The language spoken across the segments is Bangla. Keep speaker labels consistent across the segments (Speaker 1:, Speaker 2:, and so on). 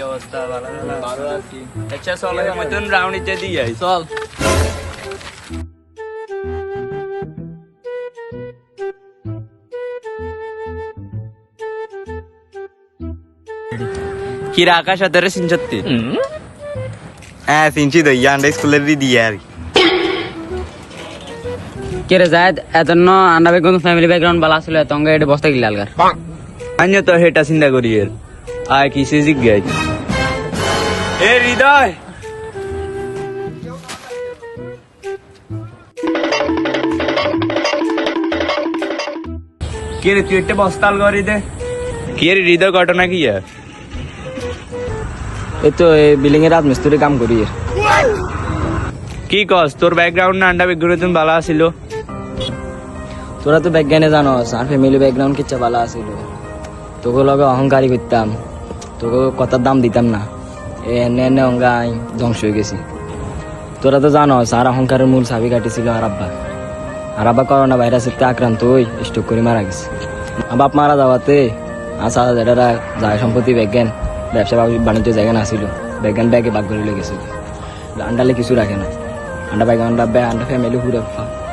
Speaker 1: অবস্থা ভালো আর কি। আচ্ছা চল মতন রাউন্ড ইচ্ছে দিয়ে যাই চল। কি রে আকাশ আদরে সিনচত্তি?
Speaker 2: হ্যাঁ সিনচি তো ইয়ান্ডা স্কুলের দিয়ে আর কি।
Speaker 3: কে রে জায়দ এতন্ন আন্ডা বেগুন ফ্যামিলি ব্যাকগ্রাউন্ড বালা ছিল তঙ্গে এটা বস্তা গিলা আলগার
Speaker 1: আন্য তো হেটা চিন্তা করি এর আয় কিসে জিজ্ঞাস এ হৃদয় কে রে তুই একটা বস্তাল করি দে কি রে হৃদয় ঘটনা কি আর
Speaker 3: এই তো এই বিল্ডিং এর রাজমিস্ত্রি কাম করি
Speaker 1: কি কস তোর ব্যাকগ্রাউন্ড না আন্ডা বেগুনের জন্য ভালো আছিল
Speaker 3: তোরা তো বিজ্ঞানে জানোস আর ফ্যামিলি ব্যাকগ্রাউন্ড কিচ্ছা ভালো আছিল তোকে লগে অহংকারী করতাম তোকে কথার দাম দিতাম না এনে এনে অঙ্গাই ধ্বংস হয়ে গেছি তোরা তো জানোস আর অহংকারের মূল চাবি কাটিছিল আর আব্বা করোনা ভাইরাসের আক্রান্ত হই স্ট্রোক করে মারা গেছে বাপ মারা যাওয়াতে আসা যেটা যায় সম্পত্তি বিজ্ঞান ব্যবসা বাণিজ্য জায়গা না ছিল বিজ্ঞান ব্যাগে বাগ করে লেগেছিল আন্ডালে কিছু রাখে না আন্ডা বাইক আন্ডা ফ্যামিলি পুরো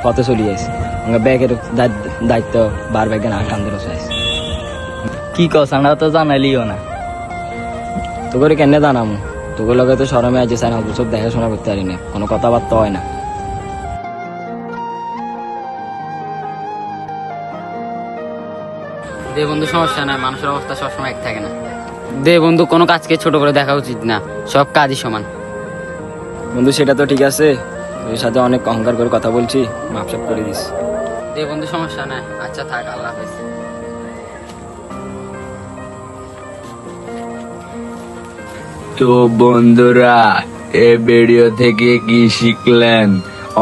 Speaker 3: পথে চলে যাইছে ব্যাগের দায়িত্ব বার বিজ্ঞান আর কান্দের চাইছে
Speaker 1: কি কস আন্ডা তো জানাইলিও না
Speaker 3: তোকে কেন জানামো তোকে লগে তো সরমে আছে সাইন সব দেখাশোনা করতে পারি না কোনো কথাবার্তা হয় না দে বন্ধু সমস্যা নাই মানুষের অবস্থা সবসময় এক থাকে না দে বন্ধু কোনো কাজকে ছোট করে দেখা উচিত না সব কাজই সমান বন্ধু সেটা তো ঠিক আছে ওর সাথে অনেক অহংকার করে কথা বলছি মাপসাপ করে দিস দে বন্ধু সমস্যা নাই আচ্ছা থাক আল্লাহ হাফেজ
Speaker 1: তো বন্ধুরা এ ভিডিও থেকে কি শিখলেন?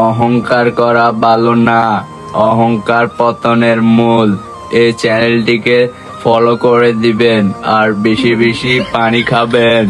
Speaker 1: অহংকার করা ভালো না, অহংকার পতনের মূল। এই চ্যানেলটিকে ফলো করে দিবেন আর বেশি বেশি পানি খাবেন।